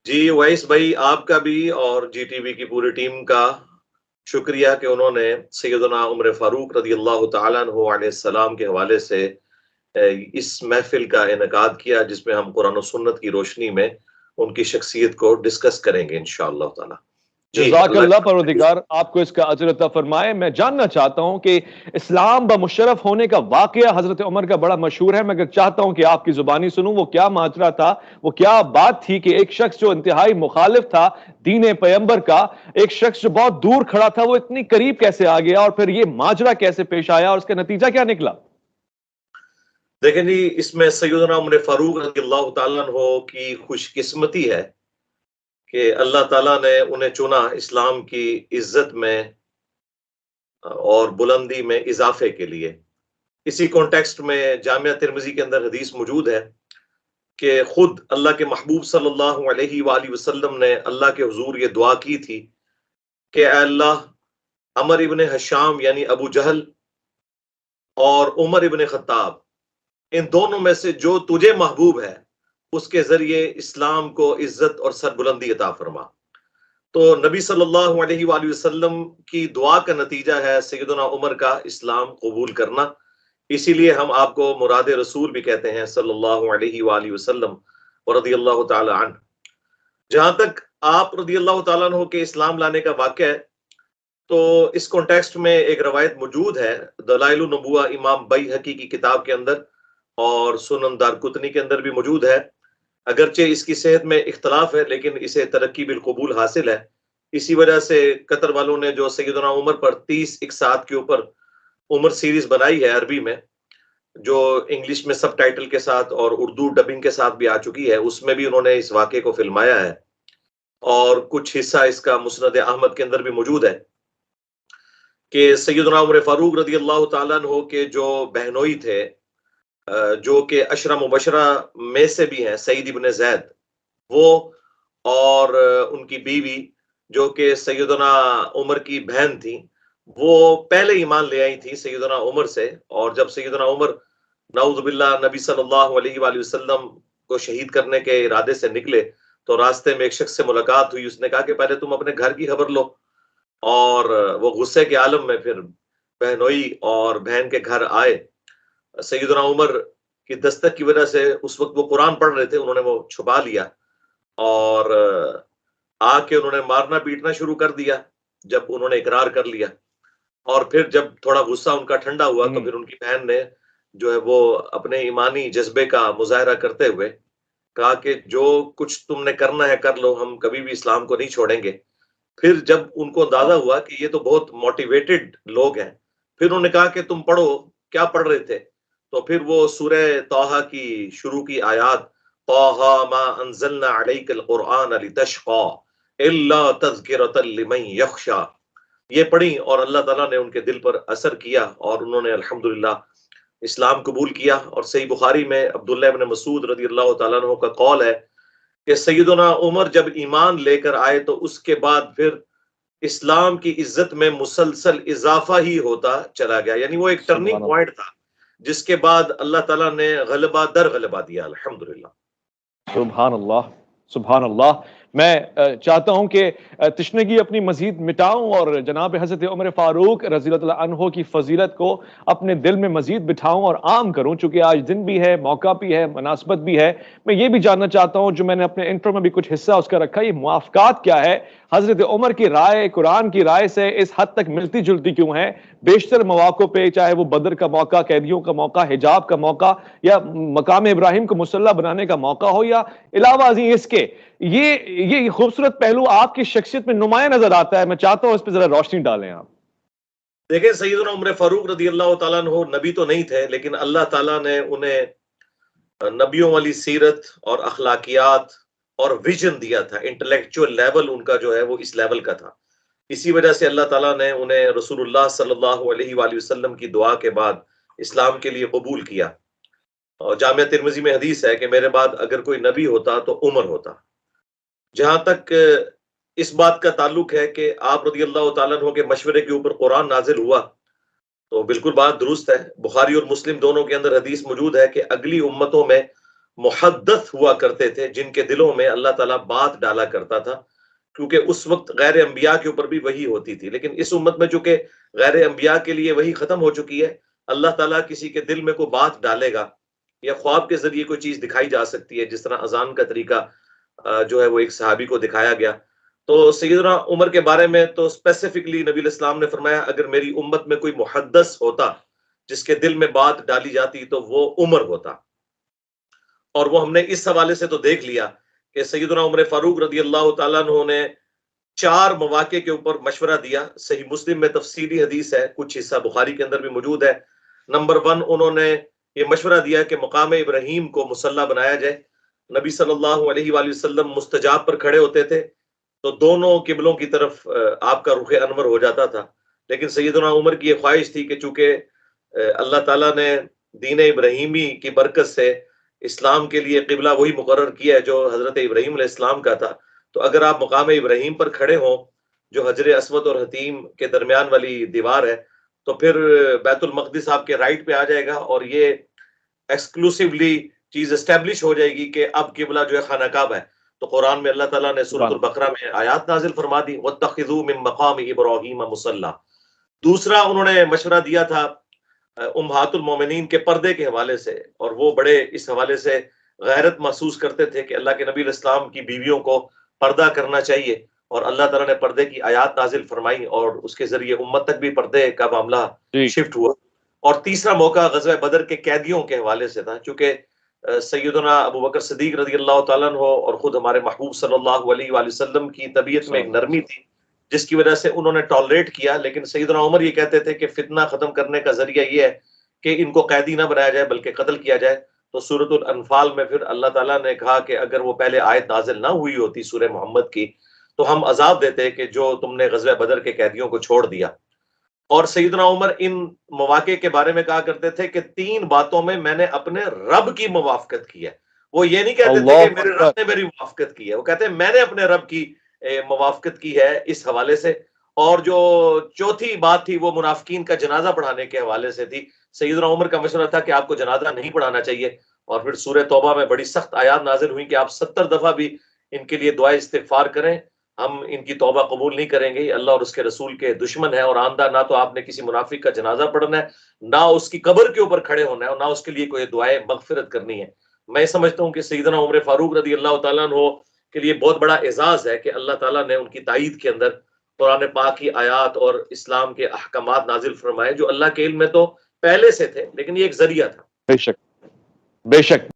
جی voice بھائی، آپ کا بھی اور جی ٹی وی کی پوری ٹیم کا شکریہ کہ انہوں نے سیدنا عمر فاروق رضی اللہ تعالیٰ عنہ علیہ السلام کے حوالے سے اس محفل کا انعقاد کیا، جس میں ہم قرآن و سنت کی روشنی میں ان کی شخصیت کو ڈسکس کریں گے انشاءاللہ تعالی۔ جی جزاک اللہ اللہ پروردگار آپ کو اس کا اجر عطا فرمائے۔ میں جاننا چاہتا ہوں کہ اسلام بمشرف ہونے کا واقعہ حضرت عمر کا بڑا مشہور ہے، میں اگر چاہتا ہوں کہ آپ کی زبانی سنوں وہ کیا ماجرا تھا، وہ کیا بات تھی کہ ایک شخص جو انتہائی مخالف تھا دین پیغمبر کا، ایک شخص جو بہت دور کھڑا تھا، وہ اتنی قریب کیسے آ گیا اور پھر یہ ماجرا کیسے پیش آیا اور اس کا نتیجہ کیا نکلا؟ دیکھیں جی، اس میں سیدنا عمر فاروق رضی اللہ تعالیٰ عنہ کی خوش قسمتی ہے کہ اللہ تعالیٰ نے انہیں چنا اسلام کی عزت میں اور بلندی میں اضافے کے لیے۔ اسی کانٹیکسٹ میں جامعہ ترمذی کے اندر حدیث موجود ہے کہ خود اللہ کے محبوب صلی اللہ علیہ وآلہ وسلم نے اللہ کے حضور یہ دعا کی تھی کہ اے اللہ، عمر ابن حشام یعنی ابو جہل اور عمر ابن خطاب، ان دونوں میں سے جو تجھے محبوب ہے اس کے ذریعے اسلام کو عزت اور سربلندی عطا فرما۔ تو نبی صلی اللہ علیہ وآلہ وسلم کی دعا کا نتیجہ ہے سیدنا عمر کا اسلام قبول کرنا۔ اسی لیے ہم آپ کو مراد رسول بھی کہتے ہیں صلی اللہ علیہ وآلہ وسلم رضی اللہ تعالی عنہ۔ جہاں تک آپ رضی اللہ تعالیٰ عنہ کے اسلام لانے کا واقعہ ہے، تو اس کانٹیکسٹ میں ایک روایت موجود ہے دلائل النبوہ امام بیہقی کی کتاب کے اندر اور سنن دارقطنی کے اندر بھی موجود ہے، اگرچہ اس کی صحت میں اختلاف ہے لیکن اسے ترقی بالقبول حاصل ہے۔ اسی وجہ سے قطر والوں نے جو سیدنا عمر پر 30 اقساط کے اوپر عمر سیریز بنائی ہے عربی میں، جو انگلش میں سب ٹائٹل کے ساتھ اور اردو ڈبنگ کے ساتھ بھی آ چکی ہے، اس میں بھی انہوں نے اس واقعے کو فلمایا ہے اور کچھ حصہ اس کا مسند احمد کے اندر بھی موجود ہے کہ سیدنا عمر فاروق رضی اللہ تعالیٰ عنہ کے جو بہنوئی تھے، جو کہ عشرہ مبشرہ میں سے بھی ہیں، سعید ابن زید وہ اور ان کی بیوی جو کہ سیدنا عمر کی بہن تھی، وہ پہلے ایمان لے آئی تھی سیدنا عمر سے، اور جب سیدنا عمر نعوذ باللہ نبی صلی اللہ علیہ وآلہ وسلم کو شہید کرنے کے ارادے سے نکلے تو راستے میں ایک شخص سے ملاقات ہوئی، اس نے کہا کہ پہلے تم اپنے گھر کی خبر لو، اور وہ غصے کے عالم میں پھر بہنوئی اور بہن کے گھر آئے۔ سیدنا عمر کی دستک کی وجہ سے اس وقت وہ قرآن پڑھ رہے تھے، انہوں نے وہ چھپا لیا اور آ کے انہوں نے مارنا پیٹنا شروع کر دیا جب انہوں نے اقرار کر لیا۔ اور پھر جب تھوڑا غصہ ان کا ٹھنڈا ہوا تو پھر ان کی بہن نے جو ہے وہ اپنے ایمانی جذبے کا مظاہرہ کرتے ہوئے کہا کہ جو کچھ تم نے کرنا ہے کر لو، ہم کبھی بھی اسلام کو نہیں چھوڑیں گے۔ پھر جب ان کو اندازہ ہوا کہ یہ تو بہت موٹیویٹڈ لوگ ہیں، پھر انہوں نے کہا کہ تم پڑھو، کیا پڑھ رہے تھے؟ تو پھر وہ سورہ طٰہٰ کی شروع کی آیات، طٰہٰ ما انزلنا علیک القرآن لتشقی الا تذکرۃ لمن یخشی، یہ پڑھی اور اللہ تعالیٰ نے ان کے دل پر اثر کیا اور انہوں نے الحمدللہ اسلام قبول کیا۔ اور صحیح بخاری میں عبداللہ ابن مسعود رضی اللہ تعالیٰ عنہ کا قول ہے کہ سیدنا عمر جب ایمان لے کر آئے تو اس کے بعد پھر اسلام کی عزت میں مسلسل اضافہ ہی ہوتا چلا گیا، یعنی وہ ایک ٹرننگ پوائنٹ تھا جس کے بعد اللہ تعالیٰ نے غلبہ در غلبہ دیا الحمدللہ۔ سبحان اللہ، سبحان اللہ۔ میں چاہتا ہوں کہ تشنگی اپنی مزید مٹاؤں اور جناب حضرت عمر فاروق رضی اللہ عنہ کی فضیلت کو اپنے دل میں مزید بٹھاؤں اور عام کروں، چونکہ آج دن بھی ہے، موقع بھی ہے، مناسبت بھی ہے۔ میں یہ بھی جاننا چاہتا ہوں، جو میں نے اپنے انٹرو میں بھی کچھ حصہ اس کا رکھا، یہ موافقات کیا ہے؟ حضرت عمر کی رائے قرآن کی رائے سے اس حد تک ملتی جلتی کیوں ہے؟ بیشتر مواقع پہ، چاہے وہ بدر کا موقع، قیدیوں کا موقع، حجاب کا موقع، یا مقام ابراہیم کو مسلح بنانے کا موقع ہو، یا علاوہ ازیں اس کے یہ خوبصورت پہلو آپ کی شخصیت میں نمایاں نظر آتا ہے، میں چاہتا ہوں اس پہ ذرا روشنی ڈالیں آپ۔ دیکھیں سیدنا عمر فاروق رضی اللہ تعالیٰ عنہ نبی تو نہیں تھے، لیکن اللہ تعالیٰ نے انہیں نبیوں والی سیرت اور اخلاقیات اور ویژن دیا تھا، انٹلیکچوئل لیول ان کا جو ہے وہ اس لیول کا تھا۔ اسی وجہ سے اللہ تعالیٰ نے انہیں رسول اللہ صلی اللہ علیہ وآلہ وسلم کی دعا کے بعد اسلام کے لیے قبول کیا۔ اور جامعہ ترمذی میں حدیث ہے کہ میرے بعد اگر کوئی نبی ہوتا تو عمر ہوتا۔ جہاں تک اس بات کا تعلق ہے کہ آپ رضی اللہ تعالیٰ عنہ کے مشورے کے اوپر قرآن نازل ہوا، تو بالکل بات درست ہے۔ بخاری اور مسلم دونوں کے اندر حدیث موجود ہے کہ اگلی امتوں میں محدث ہوا کرتے تھے جن کے دلوں میں اللہ تعالیٰ بات ڈالا کرتا تھا، کیونکہ اس وقت غیر انبیاء کے اوپر بھی وحی ہوتی تھی، لیکن اس امت میں چونکہ غیر انبیاء کے لیے وحی ختم ہو چکی ہے، اللہ تعالیٰ کسی کے دل میں کوئی بات ڈالے گا یا خواب کے ذریعے کوئی چیز دکھائی جا سکتی ہے، جس طرح اذان کا طریقہ جو ہے وہ ایک صحابی کو دکھایا گیا۔ تو سیدنا عمر کے بارے میں تو اسپیسیفکلی نبی علیہ السلام نے فرمایا اگر میری امت میں کوئی محدث ہوتا جس کے دل میں بات ڈالی جاتی تو وہ عمر ہوتا، اور وہ ہم نے اس حوالے سے تو دیکھ لیا کہ سیدنا عمر فاروق رضی اللہ تعالیٰ عنہ نے 4 مواقع کے اوپر مشورہ دیا۔ صحیح مسلم میں تفصیلی حدیث ہے، کچھ حصہ بخاری کے اندر بھی موجود ہے۔ نمبر 1 انہوں نے یہ مشورہ دیا کہ مقام ابراہیم کو مصلی بنایا جائے۔ نبی صلی اللہ علیہ وآلہ وسلم مستجاب پر کھڑے ہوتے تھے تو دونوں قبلوں کی طرف آپ کا رخ انور ہو جاتا تھا، لیکن سیدنا عمر کی یہ خواہش تھی کہ چونکہ اللہ تعالیٰ نے دین ابراہیمی کی برکت سے اسلام کے لیے قبلہ وہی مقرر کیا ہے جو حضرت ابراہیم علیہ السلام کا تھا، تو اگر آپ مقام ابراہیم پر کھڑے ہوں جو حجر اسود اور حتیم کے درمیان والی دیوار ہے، تو پھر بیت المقدس آپ کے رائٹ پہ آ جائے گا، اور یہ ایکسکلوسیولی چیز اسٹیبلش ہو جائے گی کہ اب قبلہ جو ہے خانہ کعبہ ہے۔ تو قرآن میں اللہ تعالیٰ نے سورۃ البقرہ میں آیات نازل فرما دی، وَاتَّخِذُوا مِن مَقَامِ إِبْرَاهِيمَ مُصَلًّى۔ دوسرا انہوں نے مشورہ دیا تھا امہات المومنین کے پردے کے حوالے سے، اور وہ بڑے اس حوالے سے غیرت محسوس کرتے تھے کہ اللہ کے نبی علیہ السلام کی بیویوں کو پردہ کرنا چاہیے، اور اللہ تعالیٰ نے پردے کی آیات نازل فرمائی اور اس کے ذریعے امت تک بھی پردے کا معاملہ شفٹ ہوا۔ اور تیسرا موقع غزوہ بدر کے قیدیوں کے حوالے سے تھا، چونکہ سیدنا ابو بکر صدیق رضی اللہ تعالیٰ عنہ اور خود ہمارے محبوب صلی اللہ علیہ وآلہ وسلم کی طبیعت میں ایک نرمی تھی جس کی وجہ سے انہوں نے ٹالریٹ کیا، لیکن سیدنا عمر یہ کہتے تھے کہ فتنہ ختم کرنے کا ذریعہ یہ ہے کہ ان کو قیدی نہ بنایا جائے بلکہ قتل کیا جائے۔ تو سورۃ الانفال میں پھر اللہ تعالیٰ نے کہا کہ اگر وہ پہلے آیت نازل نہ ہوئی ہوتی سورہ محمد کی تو ہم عذاب دیتے کہ جو تم نے غزوہ بدر کے قیدیوں کو چھوڑ دیا۔ اور سیدنا عمر ان مواقع کے بارے میں کہا کرتے تھے کہ 3 باتوں میں میں نے اپنے رب کی موافقت کی ہے۔ وہ یہ نہیں کہتے تھے کہ میرے رب نے میری موافقت کی ہے، وہ کہتے ہیں میں نے اپنے رب کی موافقت کی ہے اس حوالے سے۔ اور جو چوتھی بات تھی وہ منافقین کا جنازہ پڑھانے کے حوالے سے تھی۔ سیدنا عمر کا مشورہ تھا کہ آپ کو جنازہ نہیں پڑھانا چاہیے، اور پھر سورہ توبہ میں بڑی سخت آیات نازل ہوئی کہ آپ 70 دفعہ بھی ان کے لیے دعائے استغفار کریں، ہم ان کی توبہ قبول نہیں کریں گے، اللہ اور اس کے رسول کے دشمن ہے، اور آندہ نہ تو آپ نے کسی منافق کا جنازہ پڑھنا ہے، نہ اس کی قبر کے اوپر کھڑے ہونا ہے، اور نہ اس کے لیے کوئی دعائے مغفرت کرنی ہے۔ میں سمجھتا ہوں کہ سیدنا عمر فاروق رضی اللہ تعالیٰ عنہ کے لیے بہت بڑا اعزاز ہے کہ اللہ تعالیٰ نے ان کی تائید کے اندر قرآن پاک کی آیات اور اسلام کے احکامات نازل فرمائے جو اللہ کے علم میں تو پہلے سے تھے، لیکن یہ ایک ذریعہ تھا۔ بے شک، بے شک۔